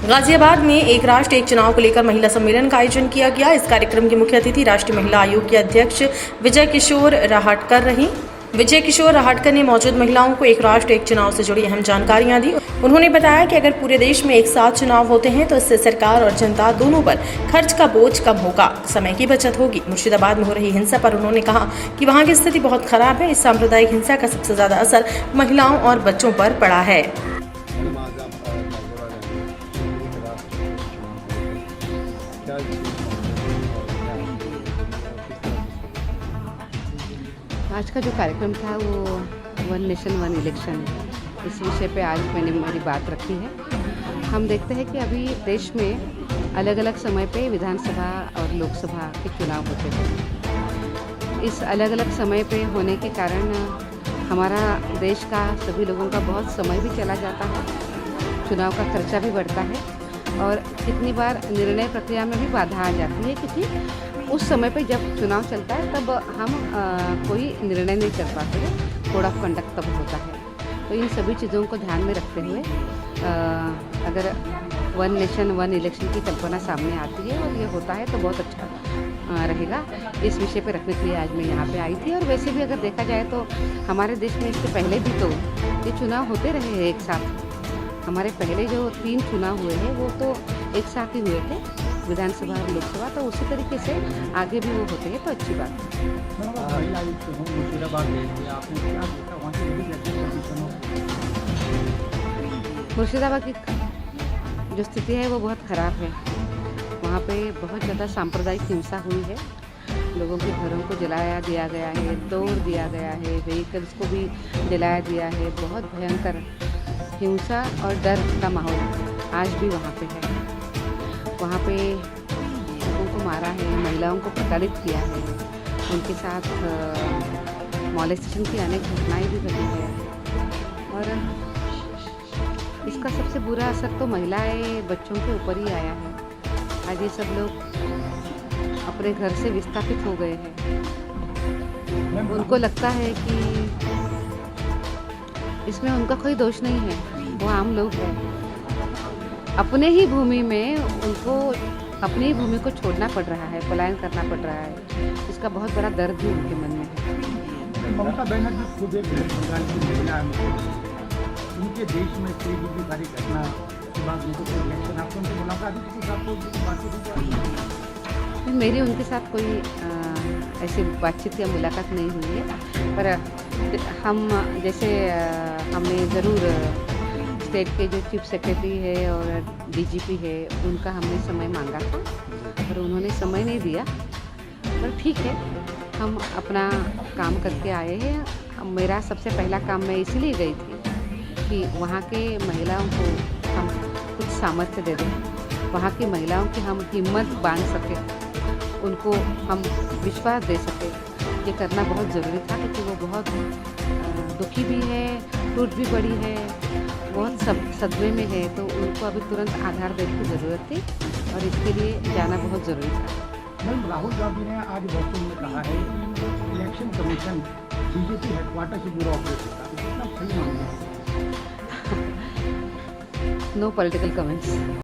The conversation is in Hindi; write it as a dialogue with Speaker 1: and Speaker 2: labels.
Speaker 1: गाजियाबाद में एक राष्ट्र एक चुनाव को लेकर महिला सम्मेलन का आयोजन किया गया। इस कार्यक्रम के मुख्य अतिथि राष्ट्रीय महिला आयोग के अध्यक्ष विजय किशोर राहटकर रहीं। विजय किशोर राहटकर ने मौजूद महिलाओं को एक राष्ट्र एक चुनाव से जुड़ी अहम जानकारियां दी। उन्होंने बताया कि अगर पूरे देश में एक साथ चुनाव होते हैं तो इससे सरकार और जनता दोनों पर खर्च का बोझ कम होगा, समय की बचत होगी। मुर्शिदाबाद में हो रही हिंसा पर उन्होंने कहा कि वहां की स्थिति बहुत खराब है। इस सांप्रदायिक हिंसा का सबसे ज्यादा असर महिलाओं और बच्चों पर पड़ा है।
Speaker 2: आज का जो कार्यक्रम था वो वन नेशन वन इलेक्शन, इस विषय पे आज मैंने मेरी बात रखी है। हम देखते हैं कि अभी देश में अलग अलग समय पे विधानसभा और लोकसभा के चुनाव होते हैं। इस अलग अलग समय पे होने के कारण हमारा देश का सभी लोगों का बहुत समय भी चला जाता है, चुनाव का खर्चा भी बढ़ता है और कितनी बार निर्णय प्रक्रिया में भी बाधा आ जाती है, क्योंकि उस समय पे जब चुनाव चलता है तब हम कोई निर्णय नहीं कर पाते हैं, कोड ऑफ कंडक्ट तब होता है। तो इन सभी चीज़ों को ध्यान में रखते हुए अगर वन नेशन वन इलेक्शन की कल्पना सामने आती है और ये होता है तो बहुत अच्छा रहेगा। इस विषय पे रखने के लिए आज मैं यहाँ पे आई थी। और वैसे भी अगर देखा जाए तो हमारे देश में इससे पहले भी तो ये चुनाव होते रहे हैं एक साथ। हमारे पहले जो 3 चुनाव हुए हैं वो तो एक साथ ही हुए थे, विधानसभा और लोकसभा, तो उसी तरीके से आगे भी वो होते हैं तो अच्छी बात है। मुर्शिदाबाद की जो स्थिति है वो बहुत ख़राब है। वहाँ पे बहुत ज़्यादा सांप्रदायिक हिंसा हुई है, लोगों के घरों को जलाया दिया गया है, तोड़ दिया गया है, व्हीकल्स को भी जलाया दिया है। बहुत भयंकर हिंसा और डर का माहौल आज भी वहाँ पे है। वहाँ पे लोगों को मारा है, महिलाओं को प्रताड़ित किया है, उनके साथ मॉलेस्टेशन की अनेक घटनाएं भी घटी है। और इसका सबसे बुरा असर तो महिलाएं बच्चों के ऊपर ही आया है। आज ये सब लोग अपने घर से विस्थापित हो गए हैं। उनको लगता है कि इसमें उनका कोई दोष नहीं है, वो आम लोग हैं। अपने ही भूमि में उनको अपनी ही भूमि को छोड़ना पड़ रहा है, पलायन करना पड़ रहा है। इसका बहुत बड़ा दर्द भी उनके मन में है।
Speaker 3: ममता बनर्जी खुद एक बंगाल की महिला है, उनके देश में कोई भी सारी घटना के बाद उनको कोई इलेक्शन आपको उनसे मुलाकात हुई?
Speaker 2: मेरी उनके साथ कोई ऐसी बातचीत या मुलाकात नहीं हुई है, पर हम जैसे हमने ज़रूर स्टेट के जो चीफ सेक्रेटरी है और डीजीपी है उनका हमने समय मांगा था, पर उन्होंने समय नहीं दिया। पर ठीक है, हम अपना काम करके आए हैं। मेरा सबसे पहला काम मैं इसीलिए गई थी कि वहाँ के महिलाओं को हम कुछ सामर्थ्य दे दें, वहाँ की महिलाओं की हम हिम्मत बांध सकें, उनको हम विश्वास दे सकें। ये करना बहुत ज़रूरी था, क्योंकि वो बहुत दुखी भी है, टूट भी पड़ी है, बहुत सदमे में है। तो उनको अभी तुरंत आधार देने की ज़रूरत थी और इसके लिए जाना बहुत ज़रूरी था।
Speaker 3: मैम, राहुल गांधी ने आज बॉस्टन में कहा है कि इलेक्शन कमीशन बीजेपी हेडक्वार्टर से ब्यूरो ऑपरेट होता है, कितना सही मानना है?
Speaker 2: No political comments.